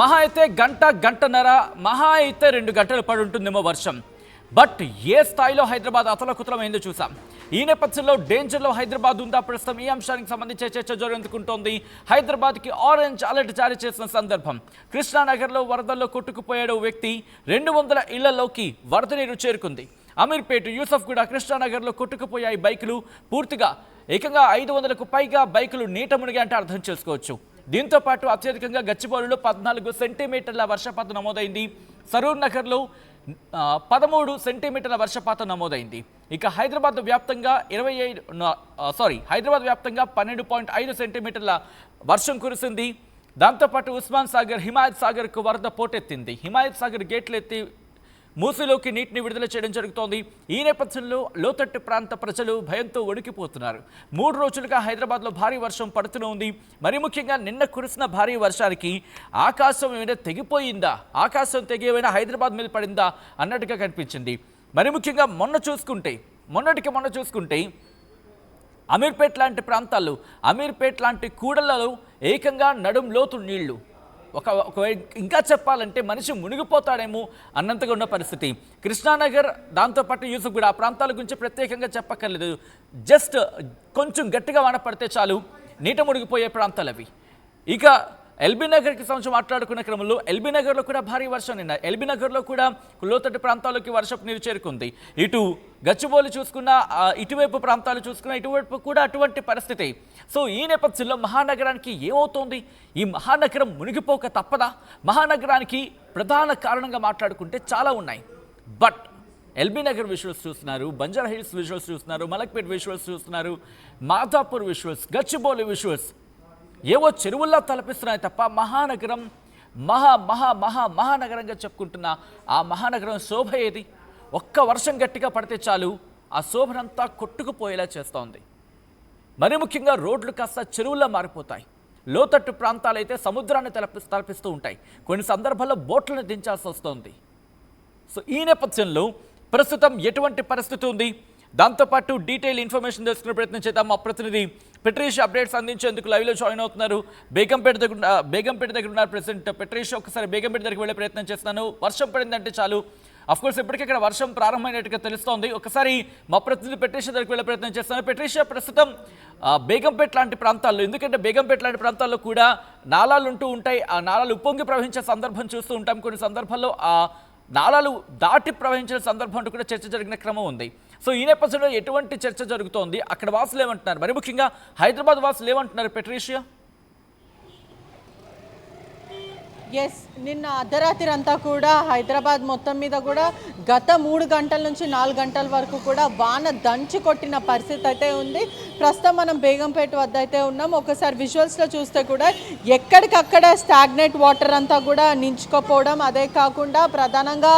మహా అయితే గంట గంటన్నర మహా అయితే 2 గంటలు పడి ఉంటుందేమో వర్షం. బట్ ఏ స్థాయిలో హైదరాబాద్ అతలకుతలమైందో చూసాం. ఈ నేపథ్యంలో డేంజర్లో హైదరాబాద్ ఉందా? ప్రస్తుతం ఈ అంశానికి సంబంధించి చర్చ జరుగుతుంటోంది. హైదరాబాద్కి ఆరెంజ్ అలర్ట్ జారీ చేసిన సందర్భం. కృష్ణానగర్లో వరదల్లో కొట్టుకుపోయాడు వ్యక్తి. 200 ఇళ్లలోకి వరద నీరు చేరుకుంది. అమీర్పేట, యూసఫ్గూడ, కృష్ణానగర్లో కొట్టుకుపోయాయి బైకులు. పూర్తిగా ఏకంగా 500కు పైగా బైకులు నీట మునిగా అంటే అర్థం చేసుకోవచ్చు. దీంతో పాటు అత్యధికంగా గచ్చిబౌలిలో 14 సెంటీమీటర్ల వర్షపాతం నమోదైంది. సరూర్ నగర్లో 13 సెంటీమీటర్ల వర్షపాతం నమోదైంది. ఇక హైదరాబాద్ వ్యాప్తంగా 12.5 సెంటీమీటర్ల వర్షం కురిసింది. దాంతోపాటు ఉస్మాన్ సాగర్, హిమాయత్ సాగర్కు వరద పోటెత్తింది. హిమాయత్ సాగర్ గేట్లు ఎత్తి మూసీలోకి నీటిని విడుదల చేయడం జరుగుతోంది. ఈ నేపథ్యంలో లోతట్టు ప్రాంత ప్రజలు భయంతో వణికిపోతున్నారు. 3 రోజులుగా హైదరాబాద్లో భారీ వర్షం పడుతూనే ఉంది. మరి ముఖ్యంగా నిన్న కురిసిన భారీ వర్షానికి ఆకాశం ఏమైనా తెగిపోయిందా, ఆకాశం తెగి ఏమైనా హైదరాబాద్ మీద పడిందా అన్నట్టుగా కనిపించింది. మరి ముఖ్యంగా మొన్న చూసుకుంటే అమీర్పేట్ లాంటి ప్రాంతాల్లో, అమీర్పేట్ లాంటి కూడళ్లలో ఏకంగా నడుం లోతు నీళ్లు. ఇంకా చెప్పాలంటే మనిషి మునిగిపోతాడేమో అన్నంతగా ఉన్న పరిస్థితి. కృష్ణానగర్, దాంతోపాటు యూసఫ్గూడ ఆ ప్రాంతాల గురించి ప్రత్యేకంగా చెప్పక్కర్లేదు. జస్ట్ కొంచెం గట్టిగా వాన పడితే చాలు నీట మునిగిపోయే ప్రాంతాలు అవి. ఇక ఎల్బీ నగర్కి సంబంధించి మాట్లాడుకున్న క్రమంలో ఎల్బీ నగర్లో కూడా భారీ వర్షం నిన్న. ఎల్బీ నగర్లో కూడా లోతట్టు ప్రాంతాల్లోకి వర్షపు నీరు చేరుకుంది. ఇటు గచ్చిబౌలి చూసుకున్నా, ఇటువైపు ప్రాంతాలు చూసుకున్నా, ఇటువైపు కూడా అటువంటి పరిస్థితి. సో ఈ నేపథ్యంలో మహానగరానికి ఏమవుతోంది? ఈ మహానగరం మునిగిపోక తప్పదా? మహానగరానికి ప్రధాన కారణంగా మాట్లాడుకుంటే చాలా ఉన్నాయి. బట్ ఎల్బీ నగర్ విజువల్స్ చూస్తున్నారు, బంజారా హిల్స్ విజువల్స్ చూస్తున్నారు, మలక్పేట్ విజువల్స్ చూస్తున్నారు, మాధాపూర్ విజువల్స్, గచ్చిబౌలి విజువల్స్ ఏవో చెరువుల్లా తలపిస్తున్నాయి తప్ప మహానగరం మహానగరంగా చెప్పుకుంటున్న ఆ మహానగరం శోభ ఏది? ఒక్క వర్షం గట్టిగా పడితే చాలు ఆ శోభనంతా కొట్టుకుపోయేలా చేస్తోంది. మరి ముఖ్యంగా రోడ్లు కాస్త చెరువుల్లా మారిపోతాయి. లోతట్టు ప్రాంతాలైతే సముద్రాన్ని తలపిస్తూ ఉంటాయి. కొన్ని సందర్భాల్లో బోట్లను దించాల్సి వస్తుంది. సో ఈ నేపథ్యంలో ప్రస్తుతం ఎటువంటి పరిస్థితి ఉంది? దాంతోపాటు డీటెయిల్ ఇన్ఫర్మేషన్ తెలుసుకునే ప్రయత్నం చేద్దాం. మా ప్రతినిధి పెట్రీష్ అప్డేట్స్ అందించేందుకు లైవ్లో జాయిన్ అవుతున్నారు. బేగంపేట దగ్గర ఉన్నారు ప్రెసిడెంట్ పెట్రీష్. ఒకసారి బేగంపేట దగ్గరికి వెళ్ళే ప్రయత్నం చేస్తున్నాను. వర్షం పడిందంటే చాలు, అఫ్కోర్స్ ఇప్పటికే ఇక్కడ వర్షం ప్రారంభమైనట్టుగా తెలుస్తోంది. ఒకసారి మా ప్రతినిధి పెట్రీష్ దగ్గరికి వెళ్ళే ప్రయత్నం చేస్తాను. పెట్రీష్, ప్రస్తుతం బేగంపేట లాంటి ప్రాంతాల్లో, ఎందుకంటే బేగంపేట లాంటి ప్రాంతాల్లో కూడా నాలాలు ఉంటూ ఉంటాయి. ఆ నాలాలు ఉప్పొంగి ప్రవహించే సందర్భం చూస్తూ ఉంటాం. కొన్ని సందర్భాల్లో ఆ నాలాలు దాటి ప్రవహించిన సందర్భం కూడా చర్చ జరిగిన క్రమం ఉంది. సో ఈ నేపథ్యంలో ఎటువంటి చర్చ జరుగుతోంది? అక్కడ వాసులు ఏమంటున్నారు? మరి ముఖ్యంగా హైదరాబాద్ వాసులు ఏమంటున్నారు పెట్రీషియా? ఎస్, నిన్న అర్ధరాత్రి అంతా కూడా హైదరాబాద్ మొత్తం మీద కూడా గత 3 గంటల నుంచి 4 గంటల వరకు కూడా వాన దంచి కొట్టిన పరిస్థితి అయితే ఉంది. ప్రస్తుతం మనం బేగంపేట వద్ద అయితే ఉన్నాం. ఒకసారి విజువల్స్లో చూస్తే కూడా ఎక్కడికక్కడ స్టాగ్నేట్ వాటర్ అంతా కూడా నించుకోపోవడం, అదే కాకుండా ప్రధానంగా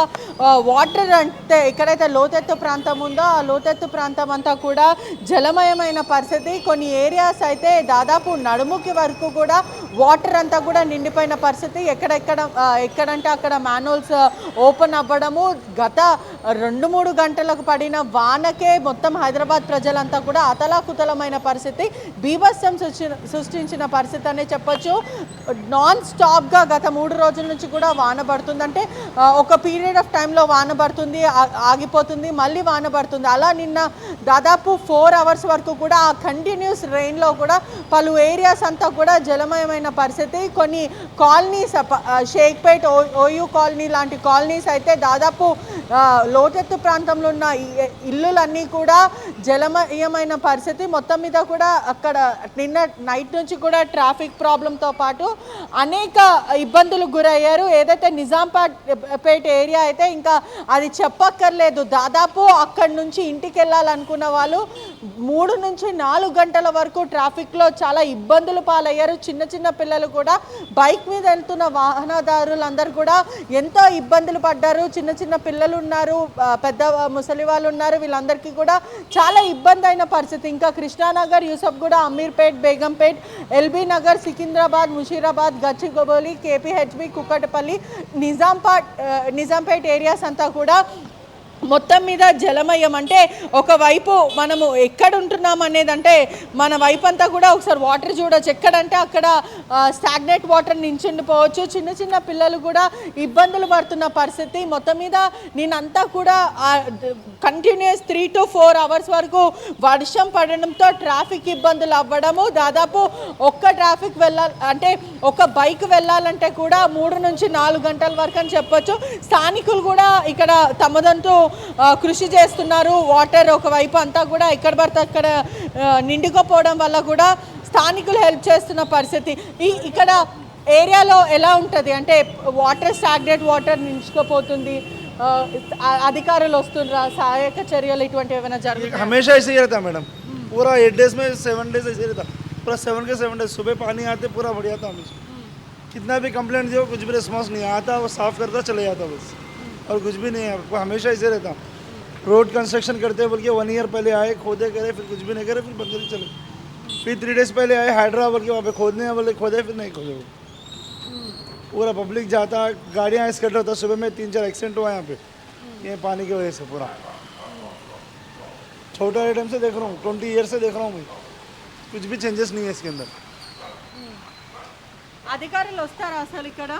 వాటర్ అంటే ఎక్కడైతే లోతెత్తు ప్రాంతం ఉందో ఆ లోతెత్తు ప్రాంతం అంతా కూడా జలమయమైన పరిస్థితి. కొన్ని ఏరియాస్ అయితే దాదాపు నడుముకి వరకు కూడా వాటర్ అంతా కూడా నిండిపోయిన పరిస్థితి. ఎక్కడంటే అక్కడ మ్యాన్హోల్స్ ఓపెన్ అవ్వడము, గత 2-3 గంటలకు పడిన వానకే మొత్తం హైదరాబాద్ ప్రజలంతా కూడా అతలాకుతలమైన పరిస్థితి, బీభత్సం సృష్టించిన పరిస్థితి అనే చెప్పొచ్చు. నాన్ స్టాప్గా గత 3 రోజుల నుంచి కూడా వాన పడుతుంది. అంటే ఒక పీరియడ్ ఆఫ్ టైంలో వాన పడుతుంది, ఆగిపోతుంది, మళ్ళీ వాన పడుతుంది. అలా నిన్న దాదాపు 4 అవర్స్ వరకు కూడా ఆ కంటిన్యూస్ రెయిన్లో కూడా పలు ఏరియాస్ అంతా కూడా జలమయమైన పరిస్థితి. కొన్ని కాలనీస్, షేక్పేట్, ఓయూ కాలనీ లాంటి కాలనీస్ అయితే దాదాపు లోతెత్తు ప్రాంతంలో ఉన్న ఇల్లులన్నీ కూడా జలమయమైన పరిస్థితి. మొత్తం మీద కూడా అక్కడ నిన్న నైట్ నుంచి కూడా ట్రాఫిక్ ప్రాబ్లంతో పాటు అనేక ఇబ్బందులకు గురయ్యారు. ఏదైతే నిజాంపేట్ ఏరియా అయితే ఇంకా అది చెప్పక్కర్లేదు. దాదాపు అక్కడి నుంచి ఇంటికి వెళ్ళాలనుకున్న వాళ్ళు 3 నుంచి 4 గంటల వరకు ట్రాఫిక్లో చాలా ఇబ్బందులు పాలయ్యారు. చిన్న పిల్లలు కూడా, బైక్ మీద వెళ్తున్న వాహనదారులందరూ కూడా ఎంతో ఇబ్బందులు పడ్డారు. చిన్న పిల్లలు ఉన్నారు, పెద్ద ముసలి వాళ్ళు ఉన్నారు, వీళ్ళందరికీ కూడా చాలా ఇబ్బంది అయిన పరిస్థితి. ఇంకా Krishna Nagar, Yousufguda, Ameerpet, Begumpet, LB Nagar, Secunderabad, Musheerabad, Gachibowli, KPHB, Kukatpally, Nizampet areas అంతా కూడా మొత్తం మీద జలమయం అంటే ఒకవైపు మనము ఎక్కడ ఉంటున్నాం అనేది అంటే మన వైపు అంతా కూడా ఒకసారి వాటర్ చూడొచ్చు. ఎక్కడంటే అక్కడ స్టాగ్నేట్ వాటర్ నించుండిపోవచ్చు. చిన్న చిన్న పిల్లలు కూడా ఇబ్బందులు పడుతున్న పరిస్థితి. మొత్తం మీద నేనంతా కూడా కంటిన్యూస్ 3 to 4 hours వరకు వర్షం పడడంతో ట్రాఫిక్ ఇబ్బందులు అవ్వడము. దాదాపు ఒక్క ట్రాఫిక్ అంటే ఒక బైక్ వెళ్ళాలంటే కూడా 3 నుంచి 4 గంటల వరకు అని చెప్పొచ్చు. స్థానికులు కూడా ఇక్కడ తమదంటూ కృషి చేస్తున్నారు. వాటర్ ఒకవైపు అంతా కూడా ఎక్కడ పడితే అక్కడ నిండుకోపోవడం వల్ల కూడా స్థానికులు హెల్ప్ చేస్తున్న పరిస్థితి. ఇక్కడ ఏరియాలో ఎలా ఉంటుంది అంటే వాటర్ స్టాగ్నేట్ వాటర్ నించుకుపోతుంది, అధికారులు వస్తుండ్రా, సహాయక చర్యలు ఇటువంటివి ఏమైనా జరుగుతాయి? हमेशा ऐसे ही रहता मैडम, पूरा 8 days में 7 days ऐसे ही रहता, पूरा 7 के 7 days सुबह पानी आते पूरा बढ़िया था हमेशा. कितना भी कंप्लेंट दियो कुछ भी रिस्पॉन्स नहीं आता, वो साफ करता चले जाता बस, और कुछ भी नहीं है. हमेशा ऐसे रहता. रोड कंस्ट्रक्शन करते बोल के 1 year पहले आए, खोदे करे, फिर कुछ भी नहीं करे, फिर बंद करके चले. फिर 3 days पहले आए हाइड्रा बोल के वहाँ पे खोदने बोले, खोदे फिर नहीं खोदे. पूरा पब्लिक जाता, गाड़ियाँ स्कट होता. सुबह में 3-4 एक्सीडेंट हुआ यहाँ पे ये पानी की वजह से. पूरा छोटा टाइम से देख रहा हूँ, 20 years से देख रहा हूँ मैं, कुछ भी चेंजेस नहीं है इसके अंदर. అధికారులు వస్తారా అసలు ఇక్కడ?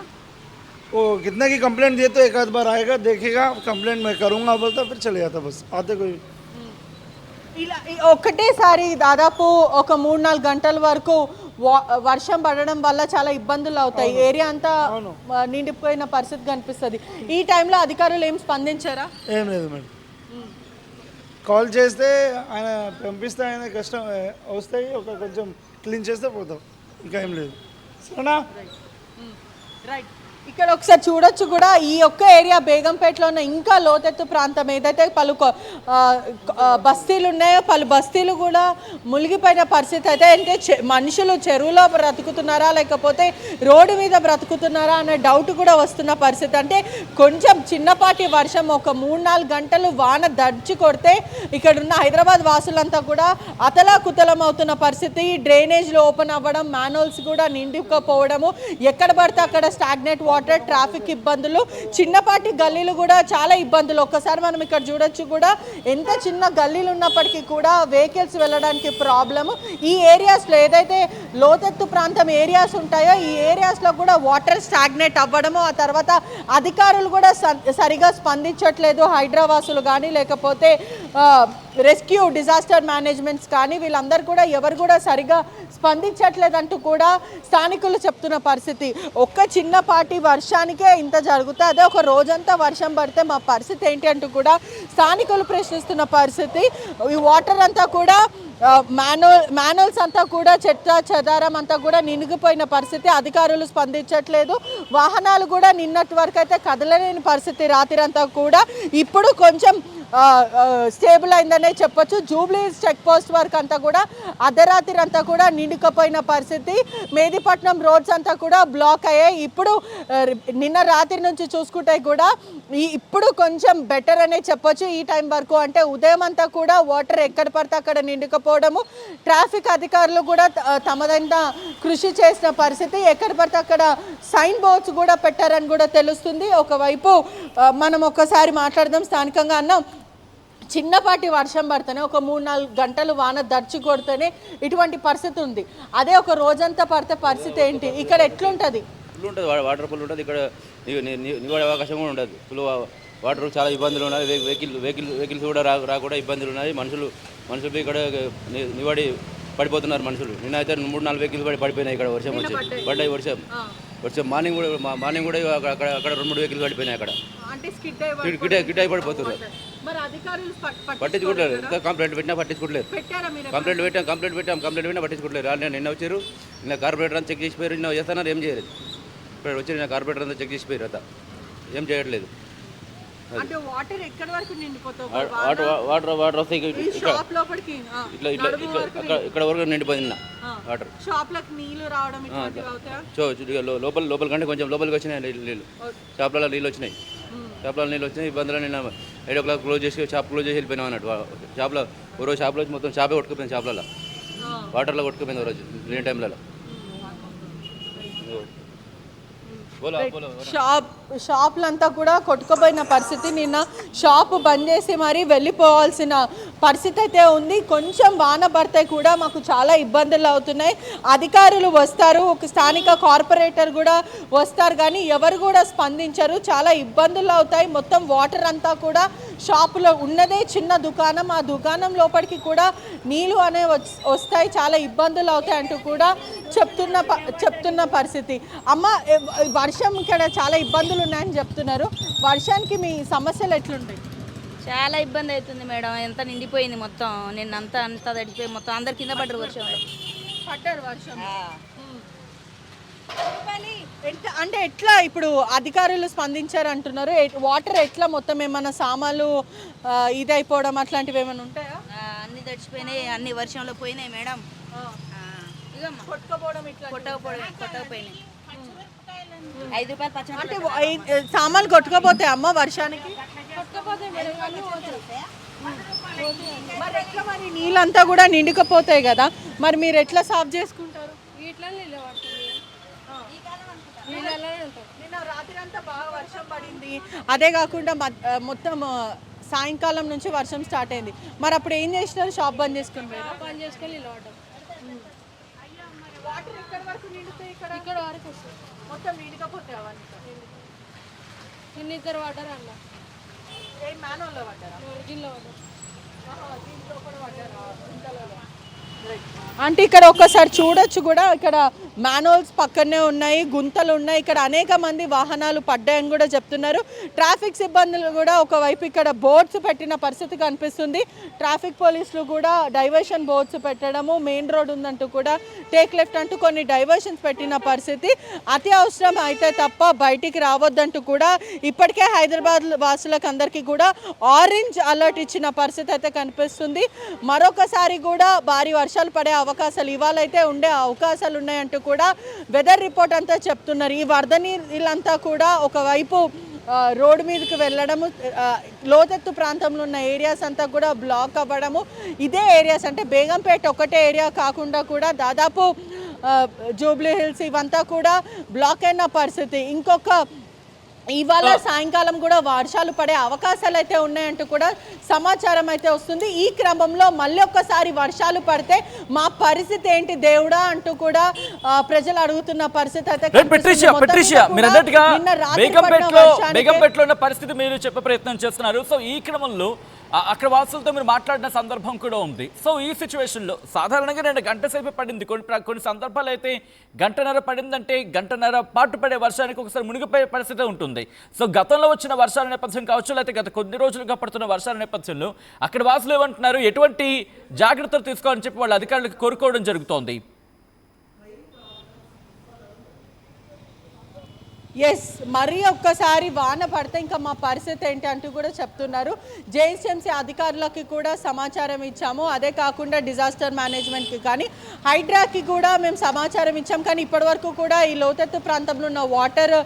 वो कितना की कंप्लेंट दिए तो एक आध बार आएगा, देखेगा, कंप्लेंट मैं करूँगा बोलता, फिर चले जाता बस. आते कोई ఇలా ఒకటేసారి దాదాపు ఒక 3-4 గంటల వరకు వర్షం పడడం వల్ల చాలా ఇబ్బందులు అవుతాయి. ఏరియా అంతా నిండిపోయిన పరిస్థితి కనిపిస్తుంది. ఈ టైంలో అధికారులు ఏం స్పందించారా? ఏం లేదు మేడం. కాల్ చేస్తే ఆయన పంపిస్తే ఆయన కష్టం వస్తాయి, ఒక కొంచెం క్లీన్ చేస్తే పోతాం, ఇంకా ఏం లేదు. సరేనా? రైట్. ఇక్కడ ఒకసారి చూడొచ్చు కూడా ఈ ఒక్క ఏరియా బేగంపేటలో ఉన్న ఇంకా లోతెత్తు ప్రాంతం ఏదైతే పలు బస్తీలు ఉన్నాయో పలు బస్తీలు కూడా మునిగిపోయిన పరిస్థితి అయితే. అంటే మనుషులు చెరువులో బ్రతుకుతున్నారా లేకపోతే రోడ్డు మీద బ్రతుకుతున్నారా అనే డౌట్ కూడా వస్తున్న పరిస్థితి. అంటే కొంచెం చిన్నపాటి వర్షం ఒక 3-4 గంటలు వాన దంచి కొడితే ఇక్కడ ఉన్న హైదరాబాద్ వాసులంతా కూడా అతలాకుతలం అవుతున్న పరిస్థితి. డ్రైనేజ్లు ఓపెన్ అవ్వడం, మ్యాన్హోల్స్ కూడా నిండుకుపోవడము, ఎక్కడ పడితే అక్కడ స్టాగ్నేట్ వాటర్, ట్రాఫిక్ ఇబ్బందులు, చిన్నపాటి గల్లీలు కూడా చాలా ఇబ్బందులు. ఒక్కసారి మనం ఇక్కడ చూడొచ్చు కూడా ఎంత చిన్న గల్లీలు ఉన్నప్పటికీ కూడా వెహికల్స్ వెళ్ళడానికి ప్రాబ్లము. ఈ ఏరియాస్లో ఏదైతే లోతెత్తు ప్రాంతం ఏరియాస్ ఉంటాయో ఈ ఏరియాస్లో కూడా వాటర్ స్టాగ్నేట్ అవ్వడము, ఆ తర్వాత అధికారులు కూడా సరిగా స్పందించట్లేదు. హైదరాబాదులు కానీ లేకపోతే రెస్క్యూ డిజాస్టర్ మేనేజ్మెంట్స్ కానీ వీళ్ళందరూ కూడా ఎవరు కూడా సరిగా స్పందించట్లేదంటూ కూడా స్థానికులు చెప్తున్న పరిస్థితి. ఒక్క చిన్నపాటి వర్షానికే ఇంత జరుగుతుంది, అదే ఒక రోజంతా వర్షం పడితే మా పరిస్థితి ఏంటి అంటూ కూడా స్థానికులు ప్రశ్నిస్తున్న పరిస్థితి. ఈ వాటర్ అంతా కూడా మ్యాన్హోల్స్ అంతా కూడా చెదారం అంతా కూడా నిండిపోయిన పరిస్థితి. అధికారులు స్పందించట్లేదు, వాహనాలు కూడా నిన్నటి వరకు అయితే కదలలేని పరిస్థితి రాత్రి అంతా కూడా. ఇప్పుడు కొంచెం స్టేబుల్ అయిందనే చెప్పొచ్చు. జూబ్లీ చెక్ పోస్ట్ వరకు అంతా కూడా అర్ధరాత్రి అంతా కూడా నిండుకుపోయిన పరిస్థితి. మేదీపట్నం రోడ్స్ అంతా కూడా బ్లాక్ అయ్యాయి. ఇప్పుడు నిన్న రాత్రి నుంచి చూసుకుంటే కూడా ఇప్పుడు కొంచెం బెటర్ అనే చెప్పొచ్చు. ఈ టైం వరకు అంటే ఉదయం అంతా కూడా వాటర్ ఎక్కడ పడితే అక్కడ నిండుకుపోవడము, ట్రాఫిక్ అధికారులు కూడా తమదైన కృషి చేసిన పరిస్థితి. ఎక్కడ పడితే అక్కడ సైన్ బోర్డ్స్ కూడా పెట్టారని కూడా తెలుస్తుంది. ఒకవైపు మనం ఒక్కసారి మాట్లాడదాం స్థానికంగా. అన్నాం చిన్నపాటి వర్షం పడితేనే ఒక 3-4 గంటలు వాన దర్చి కొడితేనే ఇటువంటి పరిస్థితి ఉంది. అదే ఒక రోజంతా పడితే పరిస్థితి ఏంటి? ఇక్కడ ఎట్లుంటుంది? ఫుల్ ఉంటుంది, వాటర్ ఫుల్ ఉంటుంది. ఇక్కడ నిలబడే అవకాశం కూడా ఉండదు. ఫుల్ వాటర్ చాలా ఇబ్బందులు ఉన్నాయి. వెహికల్స్ కూడా రాకుండా ఇబ్బందులు ఉన్నాయి. మనుషులు ఇక్కడ నిలబడి పడిపోతున్నారు మనుషులు. నిన్న అయితే 3-4 వెహికల్స్ పడిపోయినాయి ఇక్కడ. వర్షం పడ్డాయి. వర్షం మార్నింగ్ కూడా అక్కడ 2-3 వెహికల్స్ పడిపోయినాయి అక్కడ. గిట్ అయి పడిపోతున్నారు. పట్టించుకోవట్లేదు. ఇంకా కంప్లైంట్ పెట్టినా పట్టించుకోవట్లేదు. కంప్లైంట్ పెట్టినా పట్టించుకోవట్లేదు. నిన్న వచ్చారు, నిన్న కార్పొరేటర్ అంతా చెక్ చేసిపోయారు. నిన్న చేస్తున్నారు, ఏం చేయలేదు. ఇక్కడ వచ్చి నిన్న కార్పొరేటర్ అంతా చెక్ చేసిపోయారు, అంతా ఏం చేయట్లేదు. వాటర్ వస్తే ఇక్కడ వరకు నిండిపోయింది వాటర్. లోపల కంటే కొంచెం లోపలికి వచ్చినాయి నీళ్ళు. షాప్లలో నీళ్ళు వచ్చినాయి. ఇబ్బందులు. నిన్న 8 o'clock క్లోజ్ చేసి షాప్ క్లోజ్ చేసి వెళ్ళిపోయినాం అన్నట్టు. షాప్లో ఓ రోజు షాప్లో మొత్తం షాపే కొట్టుకుపోయింది. షాప్లలో వాటర్లో కొట్టుకుపోయింది ఓ రోజు లేని టైంలలో. షాపులంతా కూడా కొట్టుకుపోయిన పరిస్థితి. నిన్న షాపు బంద్ చేసి మరీ వెళ్ళిపోవాల్సిన పరిస్థితి అయితే ఉంది. కొంచెం వాన పడితే కూడా మాకు చాలా ఇబ్బందులు అవుతున్నాయి. అధికారులు వస్తారు, ఒక స్థానిక కార్పొరేటర్ కూడా వస్తారు, కానీ ఎవరు కూడా స్పందించరు. చాలా ఇబ్బందులు అవుతాయి. మొత్తం వాటర్ అంతా కూడా షాపులో ఉన్నదే చిన్న దుకాణం, ఆ దుకాణం లోపలికి కూడా నీళ్ళు అనేవి వస్తాయి, చాలా ఇబ్బందులు అవుతాయి అంటూ కూడా చెప్తున్న పరిస్థితి. అమ్మ, వర్షం ఇక్కడ చాలా ఇబ్బందులు ఉన్నాయని చెప్తున్నారు. వర్షానికి మీ సమస్యలు ఎట్లుంటాయి? చాలా ఇబ్బంది అవుతుంది మేడం. ఎంత నిండిపోయింది మొత్తం, నిన్నంతా అంతా తడిచిపోయి మొత్తం అందరు కింద పడ్డారు వర్షంలో. పడ్డారు వర్షం. అంటే ఎట్లా ఇప్పుడు అధికారులు స్పందించారు అంటున్నారు? వాటర్ ఎట్లా మొత్తం ఏమైనా సామాన్లు ఇదైపోవడం అట్లాంటివి ఏమైనా ఉంటాయా? అన్ని తడిచిపోయినాయి, అన్ని వర్షంలో పోయినాయి మేడం. కొట్టకపోయినాయి. 5 రూపాయలు పచ్చడి అంటే సామాన్లు కొట్టుకోపోతాయి అమ్మ వర్షానికి? మరి ఎట్లా, మరి నీళ్ళంతా కూడా నిండుకపోతాయి కదా, మరి మీరు ఎట్లా సాఫ్ చేసుకుంటారు? నిన్న రాత్రి అంతా బాగా వర్షం పడింది, అదే కాకుండా మొత్తం సాయంకాలం నుంచి వర్షం స్టార్ట్ అయింది. మరి అప్పుడు ఏం చేసినారు? షాప్ బంద్ చేసుకుని వాటర్ ఇక్కడ వరకు నిండుతాయి, ఇక్కడ వరకు వస్తుంది, మొత్తం నిండకపోతాయి అవన్నీ. ఇద్దరు వాటర్ అన్న ఏ మ్యాన్హోల్లో పడ్డారా? దీనిలో వాటర్. దీంట్లో కూడా పడ్డారా? అంటే ఇక్కడ ఒక్కసారి చూడొచ్చు కూడా, ఇక్కడ మ్యాన్హోల్స్ పక్కనే ఉన్నాయి, గుంతలు ఉన్నాయి, ఇక్కడ అనేక మంది వాహనాలు పడ్డాయని కూడా చెప్తున్నారు. ట్రాఫిక్ సిబ్బందులు కూడా ఒకవైపు ఇక్కడ బోర్డ్స్ పెట్టిన పరిస్థితి కనిపిస్తుంది. ట్రాఫిక్ పోలీసులు కూడా డైవర్షన్ బోర్డ్స్ పెట్టడము, మెయిన్ రోడ్ ఉందంటూ కూడా టేక్ లెఫ్ట్ అంటూ కొన్ని డైవర్షన్స్ పెట్టిన పరిస్థితి. అతి అవసరం అయితే తప్ప బయటికి రావద్దంటూ కూడా ఇప్పటికే హైదరాబాద్ వాసులకు అందరికీ కూడా ఆరెంజ్ అలర్ట్ ఇచ్చిన పరిస్థితి అయితే కనిపిస్తుంది. మరొకసారి కూడా భారీ వర్షాలు పడే అవకాశాలు ఇవాళైతే ఉండే అవకాశాలు ఉన్నాయంటూ కూడా వెదర్ రిపోర్ట్ అంతా చెప్తున్నారు. ఈ వరద నీళ్ళంతా కూడా ఒకవైపు రోడ్డు మీదకి వెళ్ళడము, లోతెత్తు ప్రాంతంలో ఉన్న ఏరియాస్ అంతా కూడా బ్లాక్ అవ్వడము. ఇదే ఏరియాస్ అంటే బేగంపేట ఒకటే ఏరియా కాకుండా కూడా దాదాపు జూబ్లీ హిల్స్ ఇవంతా కూడా బ్లాక్ అయిన పరిస్థితి. ఇంకొక ఇవాళ సాయంకాలం కూడా వర్షాలు పడే అవకాశాలు అయితే ఉన్నాయంటూ కూడా సమాచారం అయితే వస్తుంది. ఈ క్రమంలో మళ్ళీ ఒక్కసారి వర్షాలు పడితే మా పరిస్థితి ఏంటి దేవుడా అంటూ కూడా ప్రజలు అడుగుతున్న పరిస్థితి అయితే బేగంపేటలో ఉన్న పరిస్థితి మీరు చెప్పే ప్రయత్నం చేస్తున్నారు. సో ఈ క్రమంలో అక్కడ వాసులతో మీరు మాట్లాడిన సందర్భం కూడా ఉంది. సో ఈ సిచ్యువేషన్లో సాధారణంగా 2 గంటల సేపు పడింది, కొన్ని సందర్భాలు అయితే గంటన్నర పడిందంటే గంటన్నర పాటు పడే వర్షానికి ఒకసారి మునిగిపోయే పరిస్థితి ఉంటుంది. సో గతంలో వచ్చిన వర్షాల నేపథ్యం కావచ్చు, లేకపోతే గత కొద్ది రోజులుగా పడుతున్న వర్షాల నేపథ్యంలో అక్కడ వాసులు ఏమంటున్నారు, ఎటువంటి జాగ్రత్తలు తీసుకోవాలని చెప్పి వాళ్ళ అధికారులకు కోరుకోవడం జరుగుతోంది? ఎస్, మరీ ఒక్కసారి వాన పడితే ఇంకా మా పరిస్థితి ఏంటి అంటూ కూడా చెప్తున్నారు. జేఎస్ఎంసీ అధికారులకి కూడా సమాచారం ఇచ్చాము, అదే కాకుండా డిజాస్టర్ మేనేజ్మెంట్కి కానీ హైడ్రాకి కూడా మేము సమాచారం ఇచ్చాం. కానీ ఇప్పటివరకు కూడా ఈ లోతెత్తు ప్రాంతంలో ఉన్న వాటర్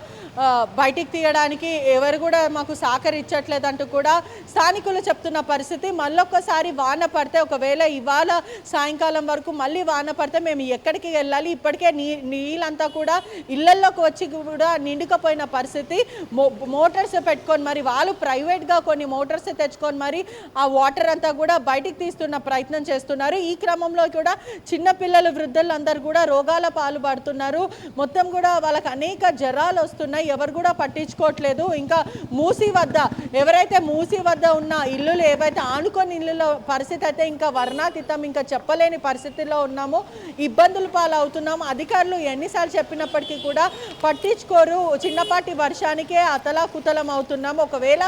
బయటికి తీయడానికి ఎవరు కూడా మాకు సహకరించట్లేదంటూ కూడా స్థానికులు చెప్తున్న పరిస్థితి. మళ్ళొక్కసారి వాన పడితే, ఒకవేళ ఇవాళ సాయంకాలం వరకు మళ్ళీ వాన పడితే మేము ఎక్కడికి వెళ్ళాలి? ఇప్పటికే నీళ్ళంతా కూడా ఇళ్లల్లోకి వచ్చి కూడా నిండుకపోయిన పరిస్థితి. మోటార్స్ పెట్టుకొని మరి వాళ్ళు ప్రైవేట్గా కొన్ని మోటార్స్ తెచ్చుకొని మరి ఆ వాటర్ అంతా కూడా బయటికి తీస్తున్న ప్రయత్నం చేస్తున్నారు. ఈ క్రమంలో కూడా చిన్నపిల్లలు, వృద్ధులు అందరూ కూడా రోగాల పాలు పడుతున్నారు. మొత్తం కూడా వాళ్ళకి అనేక జ్వరాలు వస్తున్నాయి, ఎవరు కూడా పట్టించుకోవట్లేదు. ఇంకా ఎవరైతే మూసీ వద్ద ఉన్న ఇల్లులు, ఏవైతే ఆనుకొని ఇల్లుల పరిస్థితి అయితే ఇంకా వర్ణాతీతం, ఇంకా చెప్పలేని పరిస్థితిలో ఉన్నాము, ఇబ్బందులు పాలవుతున్నాము. అధికారులు ఎన్నిసార్లు చెప్పినప్పటికీ కూడా పట్టించుకోరు. చిన్నపాటి వర్షానికే అతలాకుతలం అవుతున్నాము. ఒకవేళ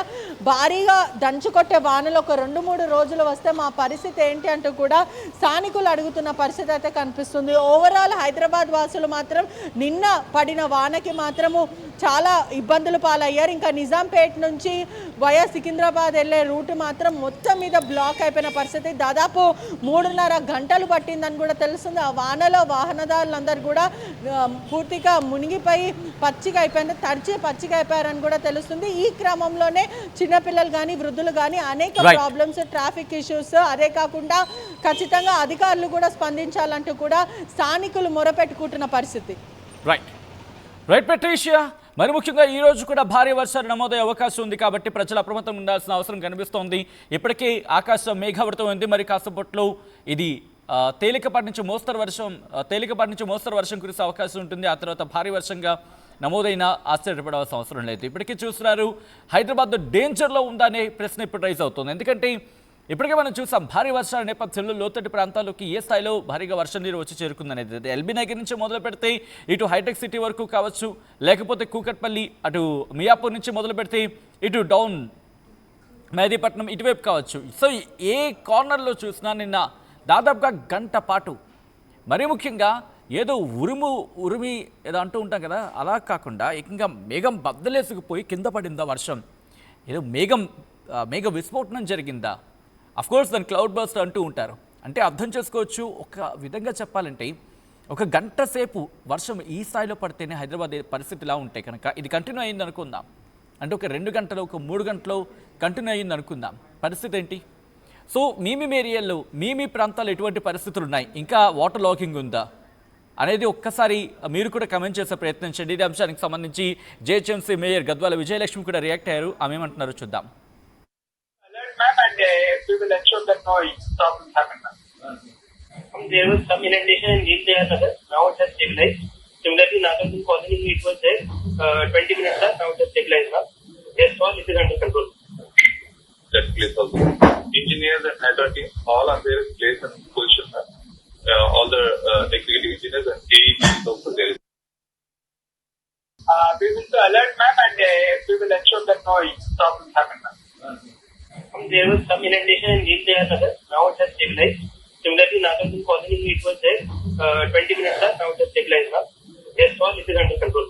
భారీగా దంచుకొట్టే వానలు ఒక 2-3 రోజులు వస్తే మా పరిస్థితి ఏంటి అంటూ కూడా స్థానికులు అడుగుతున్న పరిస్థితి అయితే కనిపిస్తుంది. ఓవరాల్ హైదరాబాద్ వాసులు మాత్రం నిన్న పడిన వానకి మాత్రము చాలా ఇబ్బందులు పాలయ్యారు. ఇంకా నిజాంపేట్ నుంచి వయా సికింద్రాబాద్ వెళ్ళే రూట్ మాత్రం మొత్తం మీద బ్లాక్ అయిపోయిన పరిస్థితి. దాదాపు 3.5 గంటలు పట్టిందని కూడా తెలుస్తుంది. ఆ వానలో వాహనదారులందరూ కూడా పూర్తిగా మునిగిపోయి పచ్చిగా అయిపోయింది, తడిచి పచ్చిగా అయిపోయారని కూడా తెలుస్తుంది. ఈ క్రమంలోనే చిన్నపిల్లలు కానీ, వృద్ధులు కానీ అనేక ప్రాబ్లమ్స్, ట్రాఫిక్ ఇష్యూస్, అదే కాకుండా ఖచ్చితంగా అధికారులు కూడా స్పందించాలంటూ కూడా స్థానికులు మొరపెట్టుకుంటున్న పరిస్థితి. Right, right Patricia. మరి ముఖ్యంగా ఈ రోజు కూడా భారీ వర్షాలు నమోదయ్యే అవకాశం ఉంది కాబట్టి ప్రజలు అప్రమత్తంగా ఉండాల్సిన అవసరం కనిపిస్తోంది. ఇప్పటికే ఆకాశం మేఘావృతం ఉంది. మరి కాసేపట్లో ఇది తేలికపాటి నుంచి మోస్తరు వర్షం కురిసే అవకాశం ఉంటుంది. ఆ తర్వాత భారీ వర్షంగా నమోదైన ఆశ్చర్యపడాల్సిన అవసరం లేదు. ఇప్పటికీ చూస్తున్నారు హైదరాబాద్ డేంజర్లో ఉందా అనే ప్రశ్న ఇప్పుడు రైజ్ అవుతుంది. ఎందుకంటే ఇప్పటికే మనం చూసాం భారీ వర్షాల నేపథ్యంలో లోతట్టు ప్రాంతాల్లోకి ఏ స్థాయిలో భారీగా వర్షం నీరు వచ్చి చేరుకుందనేది. ఎల్బీ నగర్ నుంచి మొదలు పెడితే ఇటు హైటెక్ సిటీ వరకు కావచ్చు, లేకపోతే కూకట్పల్లి అటు మియాపూర్ నుంచి మొదలు పెడితే ఇటు డౌన్ మెహదీపట్నం ఇటువైపు కావచ్చు. సో ఏ కార్నర్లో చూసినా నిన్న దాదాపుగా గంట పాటు, మరీ ముఖ్యంగా ఏదో ఉరిమి ఏదో అంటూ ఉంటాం కదా, అలా కాకుండా ఏకంగా మేఘం బద్దలేసుకుపోయి కింద పడిందా వర్షం, ఏదో మేఘ విస్ఫోటనం జరిగిందా, అఫ్కోర్స్ దాని క్లౌడ్ బర్స్ట్ అంటూ ఉంటారు. అంటే అర్థం చేసుకోవచ్చు, ఒక విధంగా చెప్పాలంటే ఒక గంట సేపు వర్షం ఈ స్థాయిలో పడితేనే హైదరాబాద్ పరిస్థితి ఇలా ఉంటే కనుక ఇది కంటిన్యూ అయింది అనుకుందాం, అంటే ఒక 2 గంటలు ఒక 3 గంటలు కంటిన్యూ అయ్యింది అనుకుందాం, పరిస్థితి ఏంటి? సో మీ ఏరియాలో మీ ప్రాంతాల్లో ఎటువంటి పరిస్థితులు ఉన్నాయి, ఇంకా వాటర్ లాకింగ్ ఉందా అనేది ఒక్కసారి మీరు కూడా కమెంట్ చేసే ప్రయత్నం చేయండి. ఇదే అంశానికి సంబంధించి జేహెచ్ఎంసీ మేయర్ గద్వాల విజయలక్ష్మి కూడా రియాక్ట్ అయ్యారు. ఆమె ఏమంటున్నారో చూద్దాం. And we will ensure that no problems happen. There was some inundation in Jeel Nagar. Now it has stabilized. Similarly, Nagarjun colony, it was there 20 minutes back. Now it has stabilized now. Yes, all it is under control. That place also. Engineers and hydro team all are there in place and position. All the executive engineers and AE is also there. We will alert ma'am and we will ensure that no problems happen. There was some inundation in Jeel Nagar. Now it has stabilized. Similarly, Nagarjun colony, it was there 20 minutes back. Now it has stabilized now. Yes, all it is under control.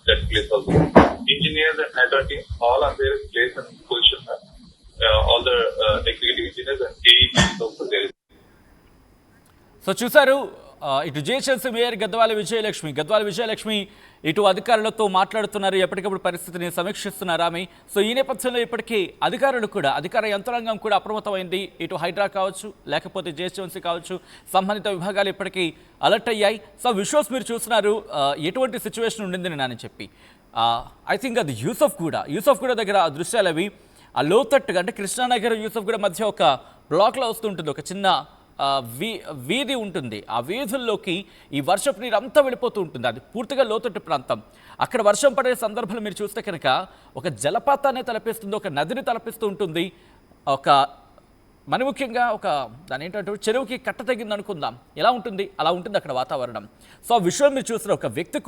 That place also. Engineers and hydro team all are there in place and position. All the executive engineers and AE is also there. So చూసారు, ఇటు GHMC mayor Gadwal Vijayalakshmi ఇటు అధికారులతో మాట్లాడుతున్నారు, ఎప్పటికప్పుడు పరిస్థితిని సమీక్షిస్తున్నారు ఆమె. So ఈ నేపథ్యంలో ఇప్పటికీ అధికార యంత్రాంగం కూడా అప్రమత్తమైంది. ఇటు హైడ్రా కావచ్చు, లేకపోతే జేహెచ్ఎంసీ కావచ్చు, సంబంధిత విభాగాలు ఇప్పటికీ అలర్ట్ అయ్యాయి. సో విజువల్స్ మీరు చూస్తున్నారు ఎటువంటి సిచ్యువేషన్ ఉండింది అని చెప్పి. ఐ థింక్ అది యూసఫ్గూడ దగ్గర ఆ దృశ్యాలు అవి. ఆ లోతట్టుగా అంటే కృష్ణానగర్ యూసఫ్గూడ మధ్య ఒక బ్లాక్లో వస్తుంటుంది, ఒక చిన్న వీధి ఉంటుంది. ఆ వీధుల్లోకి ఈ వర్షపు నీరు అంతా వెళ్ళిపోతూ ఉంటుంది. అది పూర్తిగా లోతట్టు ప్రాంతం. అక్కడ వర్షం పడే సందర్భాలు మీరు చూస్తే కనుక ఒక జలపాతాన్ని తలపిస్తుంది, ఒక నదిని తలపిస్తూ ఉంటుంది. మరి ముఖ్యంగా దాని ఏంటంటే చెరువుకి కట్ట తగ్గింది అనుకుందాం, ఎలా ఉంటుంది అలా ఉంటుంది అక్కడ వాతావరణం. సో ఆ విషయం మీరు చూసిన ఒక వ్యక్తి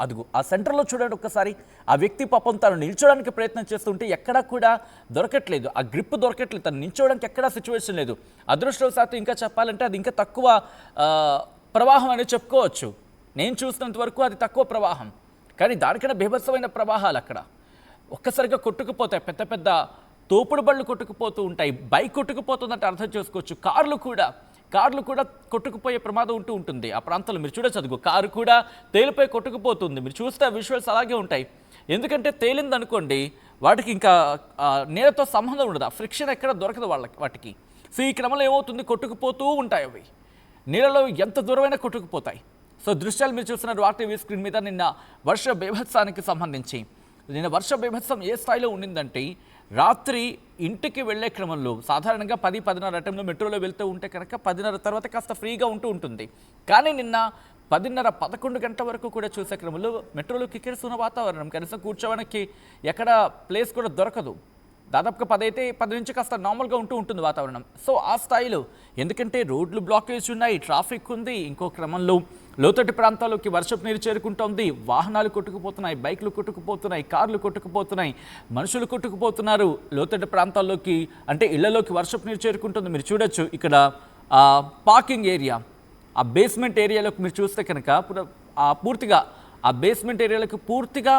అదుగు ఆ సెంటర్లో చూడండి ఒక్కసారి. ఆ వ్యక్తి పాపం తను నిల్చోడానికి ప్రయత్నం చేస్తుంటే ఎక్కడా కూడా దొరకట్లేదు, ఆ గ్రిప్ దొరకట్లేదు, తను నిల్చోడానికి ఎక్కడా సిచ్యువేషన్ లేదు. అదృష్టవశాత్తు ఇంకా చెప్పాలంటే అది ఇంకా తక్కువ ప్రవాహం అనేది చెప్పుకోవచ్చు. నేను చూసినంత వరకు అది తక్కువ ప్రవాహం, కానీ దానికన్నా బీభత్సమైన ప్రవాహాలు అక్కడ ఒక్కసారిగా కొట్టుకుపోతాయి. పెద్ద తోపుడు బళ్ళు కొట్టుకుపోతూ ఉంటాయి, బైక్ కొట్టుకుపోతుందంటే అర్థం చేసుకోవచ్చు. కార్లు కూడా కొట్టుకుపోయే ప్రమాదం ఉంటుంది ఆ ప్రాంతంలో. మీరు చూడొచ్చు, కారు కూడా తేలిపోయి కొట్టుకుపోతుంది. మీరు చూస్తే విజువల్స్ అలాగే ఉంటాయి. ఎందుకంటే తేలింది అనుకోండి, వాటికి ఇంకా నీళ్ళతో సంబంధం ఉండదు, ఫ్రిక్షన్ ఎక్కడ దొరకదు వాటికి. సో ఈ క్రమంలో ఏమవుతుంది, కొట్టుకుపోతూ ఉంటాయి అవి, నీళ్ళలో ఎంత దూరమైనా కొట్టుకుపోతాయి. సో దృశ్యాలు మీరు చూస్తున్నారు RTV స్క్రీన్ మీద. నిన్న వర్ష బీభత్సానికి సంబంధించి వర్ష బీభత్సం ఏ స్థాయిలో ఉండిందంటే, రాత్రి ఇంటికి వెళ్ళే క్రమంలో సాధారణంగా 10-10:30 టైంలో మెట్రోలో వెళ్తూ ఉంటే కనుక 10:30 తర్వాత కాస్త ఫ్రీగా ఉంటుంది. కానీ నిన్న 10:30-11 గంటల వరకు కూడా చూసే క్రమంలో మెట్రోలో కిక్కిరిస్తున్న వాతావరణం, కనీసం కూర్చోవడానికి ఎక్కడ ప్లేస్ కూడా దొరకదు. దాదాపుగా 10 అయితే 10 నుంచి కాస్త నార్మల్గా ఉంటుంది వాతావరణం. సో ఆ స్థాయిలో, ఎందుకంటే రోడ్లు బ్లాకేజ్ ఉన్నాయి, ట్రాఫిక్ ఉంది, ఇంకో క్రమంలో లోతట్టు ప్రాంతాల్లోకి వర్షపు నీరు చేరుకుంటోంది, వాహనాలు కొట్టుకుపోతున్నాయి, బైక్లు కొట్టుకుపోతున్నాయి, కార్లు కొట్టుకుపోతున్నాయి, మనుషులు కొట్టుకుపోతున్నారు. లోతట్టు ప్రాంతాల్లోకి అంటే ఇళ్లలోకి వర్షపు నీరు చేరుకుంటుంది. మీరు చూడొచ్చు ఇక్కడ పార్కింగ్ ఏరియా, ఆ బేస్మెంట్ ఏరియాలోకి మీరు చూస్తే కనుక పూర్తిగా ఆ బేస్మెంట్ ఏరియాలకు పూర్తిగా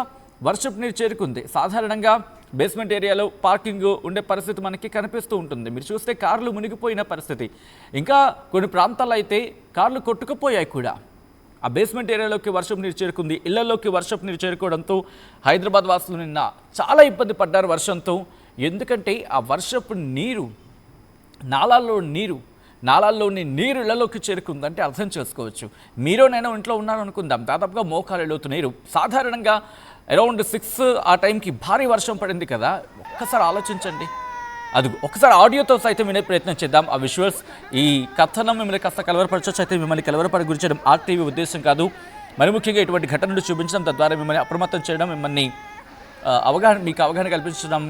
వర్షపు నీరు చేరుకుంది. సాధారణంగా బేస్మెంట్ ఏరియాలో పార్కింగ్ ఉండే పరిస్థితి మనకి కనిపిస్తూ ఉంటుంది. మీరు చూస్తే కార్లు మునిగిపోయిన పరిస్థితి, ఇంకా కొన్ని ప్రాంతాల్లో అయితే కార్లు కొట్టుకుపోయాయి కూడా. ఆ బేస్మెంట్ ఏరియాలోకి వర్షపు నీరు చేరుకుంది, ఇళ్లలోకి వర్షపు నీరు చేరుకోవడంతో హైదరాబాద్ వాసులు నిన్న చాలా ఇబ్బంది పడ్డారు వర్షంతో. ఎందుకంటే ఆ వర్షపు నీరు, నాలాల్లో నీరు నాళాల్లోని నీరు ఇళ్లలోకి చేరుకుందంటే అర్థం చేసుకోవచ్చు. మీరో నేను ఇంట్లో ఉన్నారనుకుందాం, దాదాపుగా మోకాళ్ళ లోతు నీరు. సాధారణంగా అరౌండ్ 6 ఆ టైంకి భారీ వర్షం పడింది కదా, ఒక్కసారి ఆలోచించండి. అది ఒకసారి ఆడియోతో సైతం వినే ప్రయత్నం చేద్దాం. ఆ విజువల్స్, ఈ కథనం మిమ్మల్ని కాస్త కలవరపరచవచ్చు. అయితే మిమ్మల్ని కలవరపడి గురించడం RTV ఉద్దేశం కాదు. మరి ముఖ్యంగా ఇటువంటి ఘటనలు చూపించడం, తద్వారా మిమ్మల్ని అప్రమత్తం చేయడం, మిమ్మల్ని మీకు అవగాహన కల్పించడం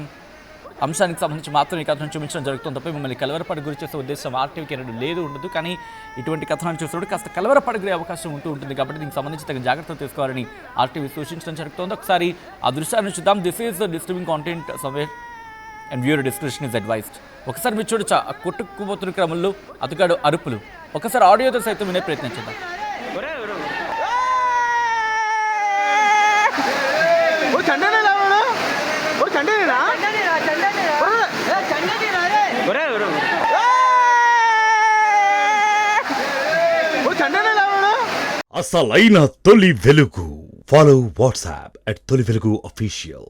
అంశానికి సంబంధించి మాత్రం ఈ కథనం చూపించడం జరుగుతుంది తప్ప మిమ్మల్ని కలవరపడి గురి చేసే ఉద్దేశం RTVకి లేదు ఉండదు. కానీ ఇటువంటి కథనాలు చూసినప్పుడు కాస్త కలవరపడిగే అవకాశం ఉంటుంది. కాబట్టి దీనికి సంబంధించి తగిన జాగ్రత్తలు తీసుకోవాలని RTV సూచించడం జరుగుతుంది. ఒకసారి ఆ దృశ్యాన్ని చూద్దాం. This is disturbing content somewhere and viewer description is advised. ఒకసారి మీరు చూడొచ్చా ఆ కొట్టుకుపోతున్న క్రమంలో అతగాడు అరుపులు. ఒకసారి ఆడియోతో సైతం వినే ప్రయత్నం చేద్దాం. అసలైన తొలి వెలుగు. ఫాలో వాట్సాప్ @తొలి వెలుగు official.